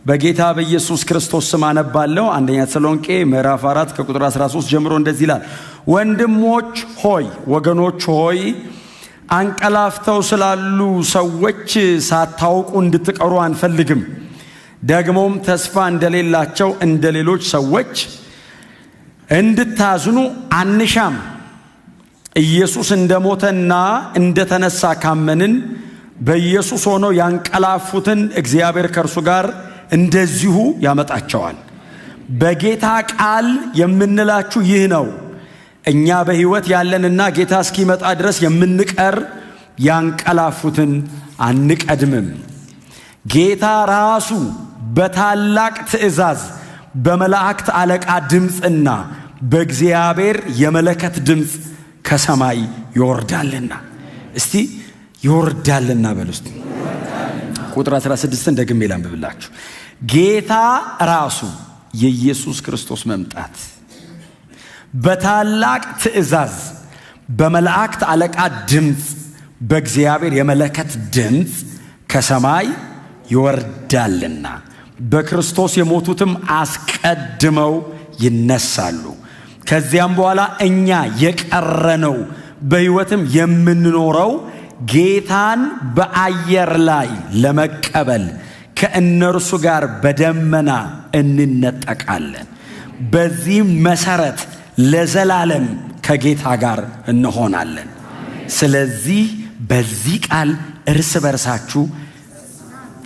በጌታ በኢየሱስ ክርስቶስ ስም አነባለሁ። አንደኛ ተሰሎንቄ ምዕራፍ 4 ከቁጥር 13 ጀምሮ እንደዚህ ይላል። ወንድሞች ሆይ ወገኖች ሆይ አንቀላፍተው ስላሉ ሰዎች ሳታውቁ እንድትቀሩ አንፈልግም። ደግሞም ተስፋ እንደሌላቸው እንደሌሎች ሰዎች እንድታዝኑ አንሻም። ኢየሱስ እንደሞተና እንደተነሳ ካመንን በኢየሱስ ሆነው ያንቀላፉትን እግዚአብሔር ከእርሱ ጋር እንደዚሁ ያመጣቸዋል። በጌታ ቃል የምንላችሁ ይህ ነው፣ እኛ በሕይወት ያለንና ጌታ እስኪመጣ ድረስ የምንቀር ያንቀላፉትን አንቀድምም። ጌታ ራሱ በታላቅ ትእዛዝ በመላእክት አለቃ ድምፅና በእግዚአብሔር የመለከት ድምፅ ከሰማይ ይወርዳልና። እስቲ ይወርዳልና በሉ እስቲ። ቁጥር 16 ደግሜ ላንብብላችሁ። ጌታ ራሱ የኢየሱስ ክርስቶስ መምጣት በታላቅ ትእዛዝ በመላእክት አለቃ ድምፅ በእግዚአብሔር የመለከት ድምፅ ከሰማይ ይወርዳልና በክርስቶስ የሞቱትም አስቀድመው ይነሳሉ። ከዚያም በኋላ እኛ የቀረነው በሕይወትም የምንኖረው ጌታን በአየር ላይ ለመቀበል ከእነርሱ ጋር በደመና እንነጠቃለን። በዚህም መሰረት ለዘላለም ከጌታ ጋር እንሆናለን። ስለዚህ በዚህ ቃል እርስ በርሳችሁ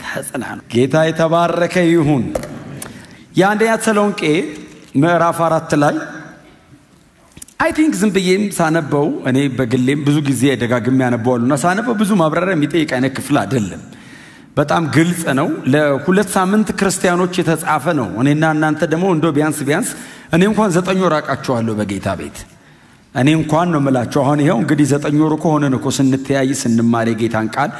ተጽናኑ። ጌታ የተባረከ ይሁን። የአንደኛ ተሰሎንቄ ምዕራፍ 4 ላይ አይ ቲንክ ዝም ብዬም ሳነበው እኔ በግሌም ብዙ ጊዜ ደጋግሜ ያነበዋሉና ሳነበው ብዙ ማብራሪያ የሚጠይቅ አይነት ክፍል አይደለም። በጣም ግልጽ ነው። ለ2 ሳምንት ክርስቲያኖች የተጻፈ ነው። እኔና እናንተ ደግሞ እንደው ቢያንስ እኔ እንኳን 9 ወር አውቃቸዋለሁ በጌታ ቤት። እኔ እንኳን ነው የምላቸው። አሁን ይሄው እንግዲህ 9 ወር ከሆነን እኮ ስንተያይ ስንማር የጌታን ቃል።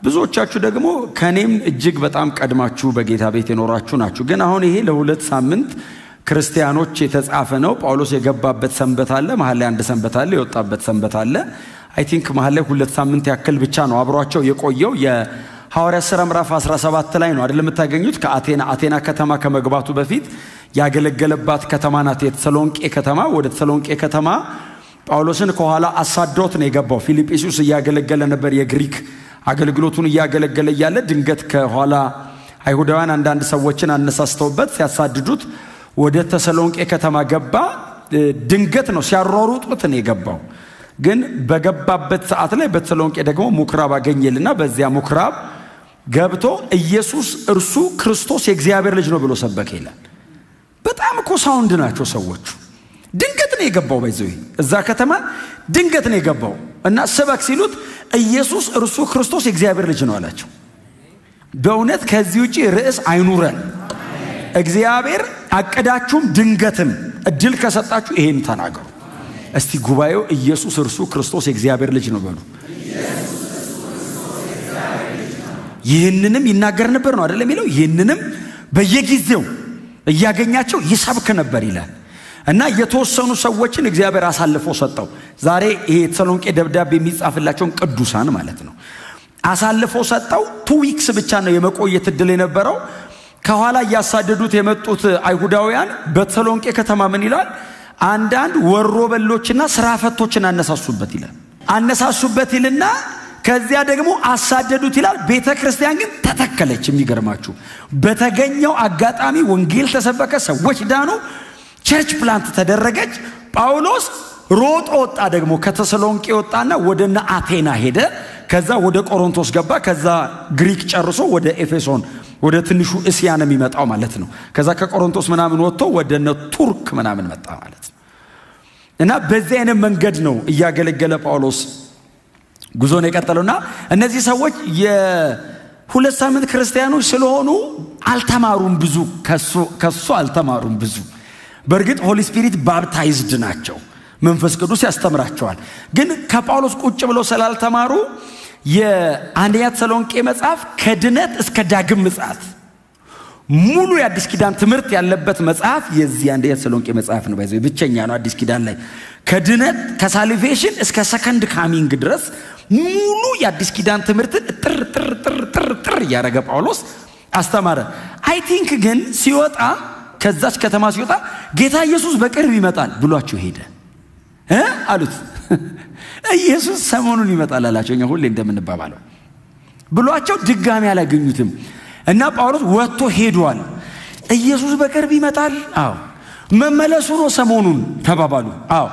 ብዙዎቻችሁ ደግሞ ከኔም እጅግ በጣም ቀድማችሁ በጌታ ቤት የኖራችሁ ናችሁ። ግን አሁን ይሄ ለ2 ሳምንት ክርስቲያኖች የተጻፈ ነው። ጳውሎስ የገባበት ሰንበት አለ፣ መሐል ላይ አንድ ሰንበት አለ፣ የወጣበት ሰንበት አለ። አይ ቲንክ መሐል ላይ 2 ሳምንት ያክል ብቻ ነው አብሯቸው የቆየው። የሐዋርያት ሥራ ምዕራፍ 17 ላይ ነው አይደል የምታገኙት። ከአቴና ከተማ ከመግባቱ በፊት ያገለገለባት ከተማ ናት የተሰሎንቄ ከተማ። ወደ ተሰሎንቄ ከተማ ጳውሎስን ከኋላ አሳዶት ነው የገባው። ፊልጵስዩስ እያገለገለ ነበር። የግሪክ አገልግሎቱን እያገለገለ እያለ ድንገት ከኋላ አይሁዳውያን አንዳንድ ሰዎችን አነሳስተውበት ሲያሳድዱት ወደ ተሰሎንቄ ከተማ ገባ። ድንገት ነው ሲያሯሩጡት ነው የገባው። ግን በገባበት ሰዓት ላይ በተሰሎንቄ ደግሞ ምኩራብ አገኘልና በዚያ ምኩራብ ገብቶ ኢየሱስ እርሱ ክርስቶስ የእግዚአብሔር ልጅ ነው ብሎ ሰበከ ይላል። በጣም እኮ ሳውንድ ናቸው ሰዎቹ። ድንገት ነው የገባው። በዚህ እዛ ከተማ ድንገት ነው የገባው እና ሰበክ ሲሉት ኢየሱስ እርሱ ክርስቶስ የእግዚአብሔር ልጅ ነው አላቸው። በእውነት ከዚህ ውጪ ርዕስ አይኑረን። እግዚአብሔር አቀዳችሁም ድንገትም እድል ከሰጣችሁ ይሄን ተናገሩ እስቲ። ጉባኤው ኢየሱስ እርሱ ክርስቶስ የእግዚአብሔር ልጅ ነው በሉ። ይህንንም ይናገር ነበር ነው አይደለም የሚለው። ይህንንም በየጊዜው እያገኛቸው ይሰብክ ነበር ይላል። እና የተወሰኑ ሰዎችን እግዚአብሔር አሳልፎ ሰጠው። ዛሬ ይሄ ተሰሎንቄ ደብዳቤ የሚጻፍላቸውን ቅዱሳን ማለት ነው አሳልፎ ሰጠው። 2 ዊክስ ብቻ ነው የመቆየት እድል የነበረው። ከኋላ እያሳደዱት የመጡት አይሁዳውያን በተሰሎንቄ ከተማ ምን ይላል? አንዳንድ ወሮበሎችና ስራ ፈቶችን አነሳሱበት ይላል። አነሳሱበት ይልና ከዚያ ደግሞ አሳደዱት ይላል። ቤተ ክርስቲያን ግን ተተከለች። የሚገርማችሁ በተገኘው አጋጣሚ ወንጌል ተሰበከ፣ ሰዎች ዳኑ፣ ቸርች ፕላንት ተደረገች። ጳውሎስ ሮጦ ወጣ። ደግሞ ከተሰሎንቄ ወጣና ወደ አቴና ሄደ። ከዛ ወደ ቆሮንቶስ ገባ። ከዛ ግሪክ ጨርሶ ወደ ኤፌሶን ወደ ትንሹ እስያ ነው የሚመጣው ማለት ነው። ከዛ ከቆሮንቶስ ምናምን ወጥቶ ወደ ቱርክ ምናምን መጣ ማለት ነው። እና በዚህ አይነት መንገድ ነው እያገለገለ ጳውሎስ ጉዞን የቀጠለውና እነዚህ ሰዎች የ2 ሳምንት ክርስቲያኖች ስለሆኑ አልተማሩም ብዙ፣ ከሱ አልተማሩም ብዙ። በእርግጥ ሆሊ ስፒሪት ባፕታይዝድ ናቸው፣ መንፈስ ቅዱስ ያስተምራቸዋል። ግን ከጳውሎስ ቁጭ ብለው ስላልተማሩ የአንደኛ ተሰሎንቄ መጽሐፍ ከድነት እስከ ዳግም ምጽአት ሙሉ የአዲስ ኪዳን ትምህርት ያለበት መጽሐፍ የዚህ አንደኛ ተሰሎንቄ መጽሐፍ ነው። ባይዘው ብቸኛ ነው አዲስ ኪዳን ላይ ከድነት ከሳልቬሽን እስከ ሰከንድ ካሚንግ ድረስ ሙሉ የአዲስ ኪዳን ትምህርት ጥር ያረገ ጳውሎስ አስተማረ። አይ ቲንክ ግን ሲወጣ ከዛች ከተማ ሲወጣ ጌታ ኢየሱስ በቅርብ ይመጣል ብሏቸው ሄደ አሉት። ኢየሱስ ሰሞኑን ይመጣል አላቸው። እኛ ሁሌ እንደምንባባለው ብሏቸው ድጋሚ አላገኙትም እና ጳውሎስ ወጥቶ ሄዷል። ኢየሱስ በቅርብ ይመጣል። አዎ መመለሱ ነው ሰሞኑን ተባባሉ። አዎ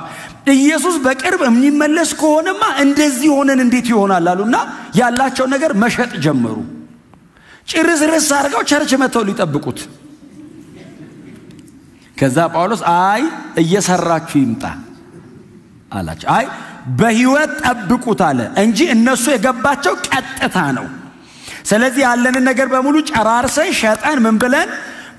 ኢየሱስ በቅርብ የሚመለስ ከሆነማ እንደዚህ ሆነን እንዴት ይሆናል አሉና ያላቸው ነገር መሸጥ ጀመሩ። ጭርዝርስ አድርገው ቸርች መተው ሊጠብቁት። ከዛ ጳውሎስ አይ እየሰራችሁ ይምጣ አላቸው። አይ በህይወት ጠብቁት አለ እንጂ እነሱ የገባቸው ቀጥታ ነው። ስለዚህ ያለንን ነገር በሙሉ ጨራርሰን ሸጠን ምን ብለን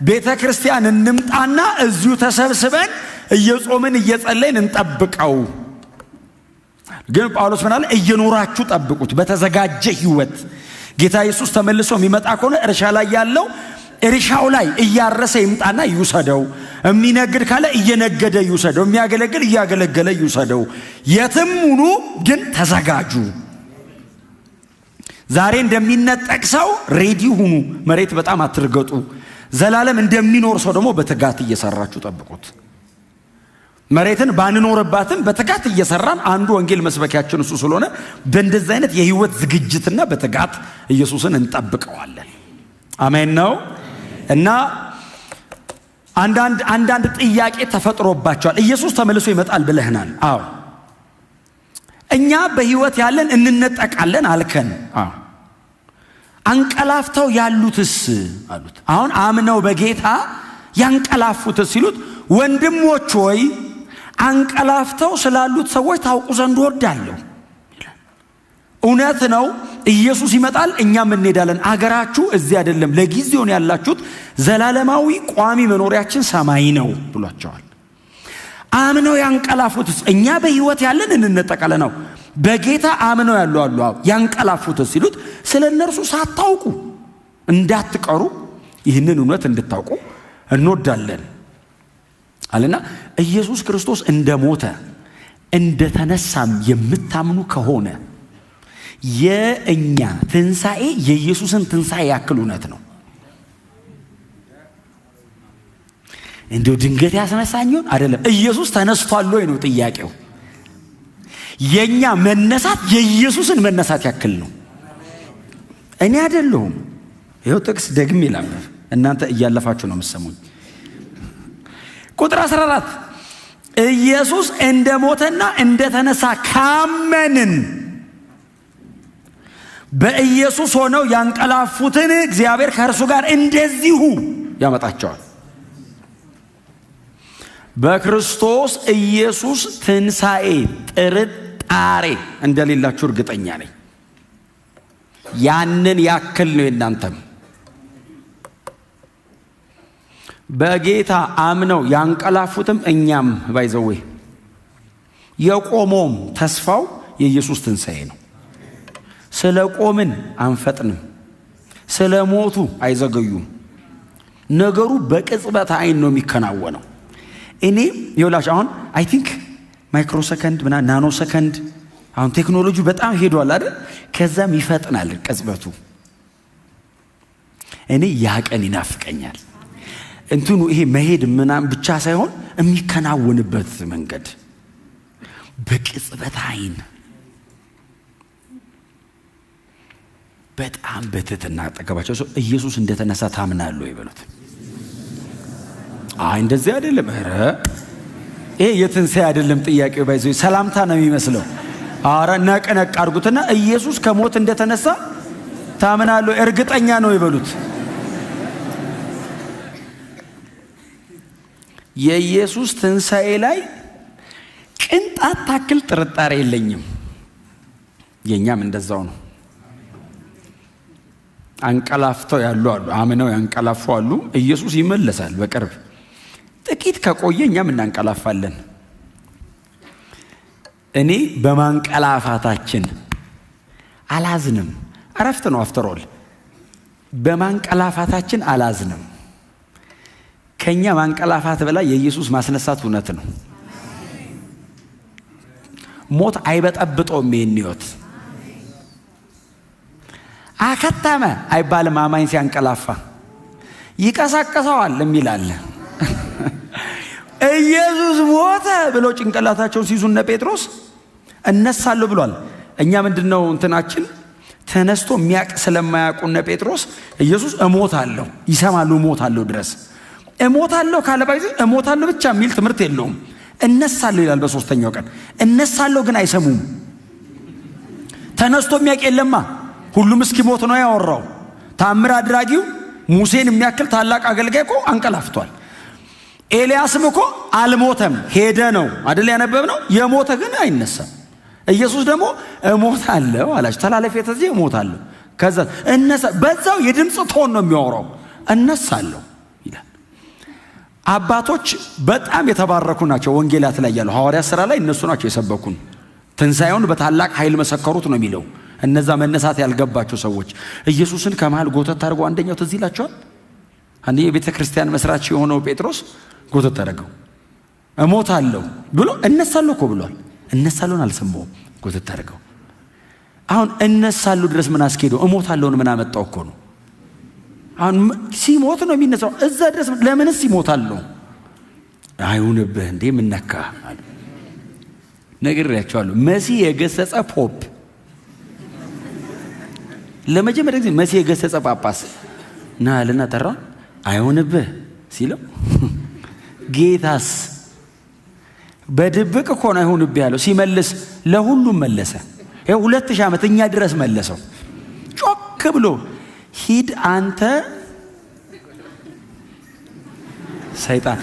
ቤተክርስቲያን እንምጣና እዚሁ ተሰብስበን እየጾምን እየጸለይን እንጠብቀው። ግን ጳውሎስ ምናለ እየኖራችሁ ጠብቁት በተዘጋጀ ህይወት። ጌታ ኢየሱስ ተመልሶ የሚመጣ ከሆነ እርሻ ላይ ያለው እርሻው ላይ እያረሰ ይምጣና ይውሰደው። የሚነግድ ካለ እየነገደ ይውሰደው። የሚያገለግል እያገለገለ ይውሰደው። የትም ሁኑ ግን ተዘጋጁ። ዛሬ እንደሚነጠቅ ሰው ሬዲ ሁኑ። መሬት በጣም አትርገጡ። ዘላለም እንደሚኖር ሰው ደግሞ በትጋት እየሰራችሁ ጠብቁት። መሬትን ባንኖርባትም በትጋት እየሰራን አንዱ ወንጌል መስበኪያችን እሱ ስለሆነ በእንደዚህ አይነት የህይወት ዝግጅትና በትጋት ኢየሱስን እንጠብቀዋለን። አሜን ነው። እና አንዳንድ ጥያቄ ተፈጥሮባቸዋል። ኢየሱስ ተመልሶ ይመጣል ብለህናል። አዎ እኛ በህይወት ያለን እንነጠቃለን አልከን። አዎ አንቀላፍተው ያሉትስ አሉት። አሁን አምነው በጌታ ያንቀላፉትስ ሲሉት ወንድሞች ሆይ አንቀላፍተው ስላሉት ሰዎች ታውቁ ዘንድ ወርዳለሁ። እውነት ነው። ኢየሱስ ይመጣል፣ እኛም እንሄዳለን። አገራችሁ እዚህ አይደለም፣ ለጊዜው ነው ያላችሁት። ዘላለማዊ ቋሚ መኖሪያችን ሰማይ ነው ብሏቸዋል። አምነው ያንቀላፉትስ እኛ በህይወት ያለን እንነጠቃለን ነው። በጌታ አምነው ያሉ አሉ ያንቀላፉትስ ሲሉት ስለነርሱ ሳታውቁ እንዳትቀሩ ይህንን እውነት እንድታውቁ እንወዳለን አለና ኢየሱስ ክርስቶስ እንደሞተ እንደተነሳም የምታምኑ ከሆነ የእኛ ትንሣኤ የኢየሱስን ትንሣኤ ያክል እውነት ነው። እንደው ድንገት ያስነሳኝውን አይደለም። ኢየሱስ ተነስቷል ወይ ነው ጥያቄው። የኛ መነሳት የኢየሱስን መነሳት ያክል ነው። እኔ አይደለሁም። ይሄው ጥቅስ ደግሜ ላንብብ፣ እናንተ እያለፋችሁ ነው የምትሰሙኝ። ቁጥር 14 ኢየሱስ እንደሞተና እንደተነሳ ካመንን በኢየሱስ ሆነው ያንቀላፉትን እግዚአብሔር ከእርሱ ጋር እንደዚሁ ያመጣቸዋል። በክርስቶስ ኢየሱስ ትንሣኤ ጥርጣሬ እንደሌላችሁ እርግጠኛ ነኝ። ያንን ያክል ነው የናንተም። በጌታ አምነው ያንቀላፉትም እኛም ባይዘዌ የቆመውም ተስፋው የኢየሱስ ትንሣኤ ነው። ስለ ቆምን አንፈጥንም፣ ስለ ሞቱ አይዘገዩም። ነገሩ በቅጽበት አይን ነው የሚከናወነው። እኔ ይኸውላችሁ አሁን አይ ቲንክ ማይክሮ ሰከንድ ምና ናኖ ሰከንድ አሁን ቴክኖሎጂ በጣም ሄዷል አይደል? ከዛም ይፈጥናል ቅጽበቱ። እኔ ያ ቀን ይናፍቀኛል። እንትኑ ይሄ መሄድ ምናም ብቻ ሳይሆን የሚከናወንበት መንገድ በቅጽበት አይን በጣም በትህትና አጠገባቸው ሰው ኢየሱስ እንደተነሳ ታምናለህ ወይ በሉት። አይ እንደዚህ አይደለም። ኧረ ይሄ የትንሣኤ አይደለም ጥያቄው። ባይዘው ሰላምታ ነው የሚመስለው። ኧረ ነቀነቅ አድርጉትና ኢየሱስ ከሞት እንደተነሳ ታምናለህ እርግጠኛ ነው ይበሉት። የኢየሱስ ትንሣኤ ላይ ቅንጣት ታክል ጥርጣሬ የለኝም። የኛም እንደዛው ነው። አንቀላፍተው ያሉ አሉ፣ አምነው ያንቀላፉ አሉ። ኢየሱስ ይመለሳል በቅርብ። ጥቂት ከቆየ እኛም እናንቀላፋለን። እኔ በማንቀላፋታችን አላዝንም። አረፍት ነው አፍተሮል። በማንቀላፋታችን አላዝንም። ከኛ ማንቀላፋት በላይ የኢየሱስ ማስነሳት እውነት ነው። ሞት አይበጠብጠውም ይህን ሕይወት። አከተመ አይባልም አማኝ ሲያንቀላፋ። ይቀሳቀሰዋል የሚላል። ኢየሱስ ሞተ ብለው ጭንቅላታቸውን ሲይዙነ ጴጥሮስ እነሳለሁ ብሏል። እኛ ምንድነው እንትናችን ተነስቶ የሚያቅ ስለማያውቁነ ጴጥሮስ ኢየሱስ እሞታለሁ ይሰማሉ እሞታለሁ ድረስ እሞታለሁ ካለባይዘ እሞታለሁ ብቻ የሚል ትምህርት የለውም። እነሳለሁ ይላል በሶስተኛው ቀን። እነሳለሁ ግን አይሰሙም። ተነስቶ የሚያቅ የለማ ሁሉም እስኪሞት ነው ያወራው። ታምር አድራጊው ሙሴን የሚያክል ታላቅ አገልጋይ እኮ አንቀላፍቷል። ኤልያስም እኮ አልሞተም ሄደ ነው አይደል ያነበብነው። የሞተ ግን አይነሳም። ኢየሱስ ደግሞ እሞታለሁ አላችሁ። ተላለፈ ተዚህ እሞታለሁ ከዛ እነሳ በዛው የድምጽ ቶን ነው የሚያወራው። እነሳለሁ ይላል። አባቶች በጣም የተባረኩ ናቸው። ወንጌላት ላይ ያለው ሐዋርያ ሥራ ላይ እነሱ ናቸው የሰበኩን። ትንሣኤውን በታላቅ ኃይል መሰከሩት ነው የሚለው። እነዛ መነሳት ያልገባቸው ሰዎች ኢየሱስን ከመሃል ጎተት አድርገው አንደኛው ትዝ ይላቸዋል። አንዴ የቤተ ክርስቲያን መስራች የሆነው ጴጥሮስ ጎተት አደረገው። እሞታለሁ ብሎ እነሳለሁ እኮ ብሏል። እነሳለሁን አልሰማውም። ጎተት አደረገው። አሁን እነሳለሁ ድረስ ምን አስኬደው? እሞታለሁን ምን አመጣው እኮ ነው። አሁን ሲሞት ነው የሚነሳው። እዛ ድረስ ለምንስ ይሞታል? አይሁንብህ እንዴ ምን ነካ አለ። ነግሬያቸዋለሁ። መሲህ የገሰጸ ፖፕ ለመጀመሪያ ጊዜ መሲህ የገሰጸ ጳጳስ ና አለና ጠራ። አይሁንብህ ሲለው ጌታስ በድብቅ እኮ ነው አይሁንብህ ያለው። ሲመልስ ለሁሉም መለሰ። ይኸው 2000 ዓመት እኛ ድረስ መለሰው። ጮክ ብሎ ሂድ አንተ ሰይጣን።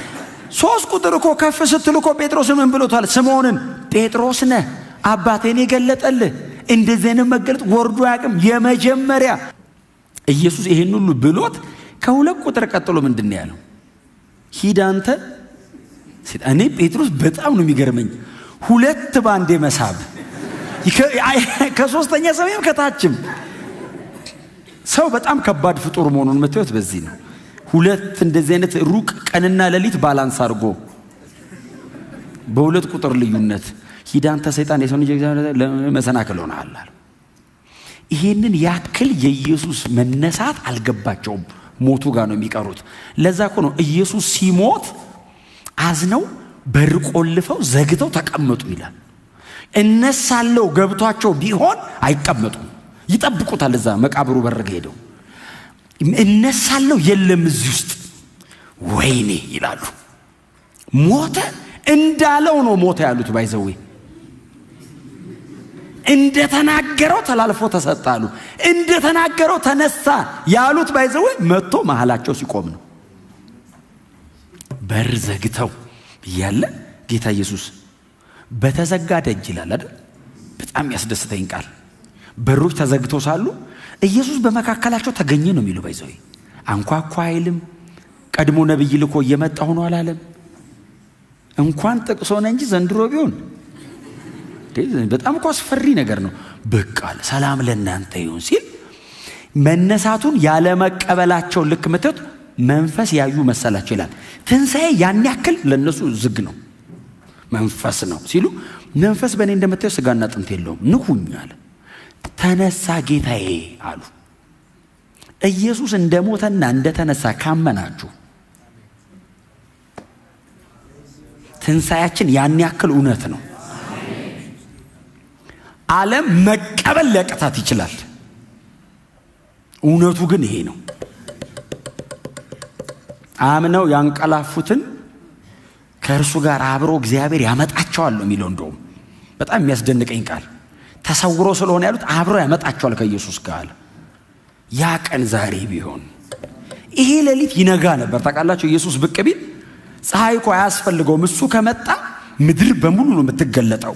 3 ቁጥር እኮ ከፍ ስትል እኮ ጴጥሮስ ምን ብሎታል? ስምዖንን ጴጥሮስ ነህ አባቴን የገለጠልህ እንደዚህ ነው መገለጥ ወርዶ ያቅም የመጀመሪያ ኢየሱስ ይሄን ሁሉ ብሎት ከ2 ቁጥር ቀጥሎ ምንድነው ያለው? ሂድ አንተ ሰይጣን። እኔ ጴጥሮስ በጣም ነው የሚገርመኝ 2 ባንዴ መሳብ ከሶስተኛ ሰውም ከታችም ሰው በጣም ከባድ ፍጡር መሆኑን መተውት በዚህ ነው። 2 እንደዚህ አይነት ሩቅ ቀንና ሌሊት ባላንስ አድርጎ በ2 ቁጥር ልዩነት ሂድ አንተ ሰይጣን የሰው ልጅ ለመሰናከል ሆነሃል አለ። ይሄንን ያክል የኢየሱስ መነሳት አልገባቸውም። ሞቱ ጋር ነው የሚቀሩት። ለዛ እኮ ነው ኢየሱስ ሲሞት አዝነው በር ቆልፈው ዘግተው ተቀመጡ ይላል። እነሳለው ገብቷቸው ቢሆን አይቀመጡም፣ ይጠብቁታል። እዛ መቃብሩ በር ሄደው እነሳለው የለም እዚህ ውስጥ ወይኔ ይላሉ። ሞተ እንዳለው ነው ሞተ ያሉት። ባይዘው እንደተናገረው ተላልፎ ተሰጣሉ። እንደተናገረው ተነሳ ያሉት ባይዘው መጥቶ መሐላቸው ሲቆም ነው። በር ዘግተው እያለ ጌታ ኢየሱስ በተዘጋ ደጅ ይላል አይደል? በጣም ያስደስተኝ ቃል። በሮች ተዘግተው ሳሉ ኢየሱስ በመካከላቸው ተገኘ ነው የሚለው። ባይዘው አንኳኳ አይልም። ቀድሞ ነብይ ልኮ እየመጣ ሆኖ አላለም። እንኳን ጥቅስ ሆነ እንጂ ዘንድሮ ቢሆን በጣም እኮ አስፈሪ ነገር ነው። በቃ ሰላም ለእናንተ ይሁን ሲል መነሳቱን ያለ መቀበላቸው ልክ መተት መንፈስ ያዩ መሰላቸው ይላል። ትንሣኤ ያን ያክል ለነሱ ዝግ ነው። መንፈስ ነው ሲሉ መንፈስ በእኔ እንደምታዩ ስጋና አጥንት የለውም ንኩኝ አለ። ተነሳ ጌታዬ አሉ። ኢየሱስ እንደሞተና እንደተነሳ ካመናችሁ ትንሣኤያችን ያን ያክል እውነት ነው። ዓለም መቀበል ሊያቅታት ይችላል። እውነቱ ግን ይሄ ነው። አምነው ያንቀላፉትን ከእርሱ ጋር አብሮ እግዚአብሔር ያመጣቸዋል ነው የሚለው። እንደውም በጣም የሚያስደንቀኝ ቃል ተሰውሮ ስለሆነ ያሉት አብሮ ያመጣቸዋል ከኢየሱስ ጋር። ያ ቀን ዛሬ ቢሆን ይሄ ሌሊት ይነጋ ነበር። ታውቃላችሁ ኢየሱስ ብቅ ቢል ፀሐይ እኮ አያስፈልገውም። እሱ ከመጣ ምድር በሙሉ ነው የምትገለጠው።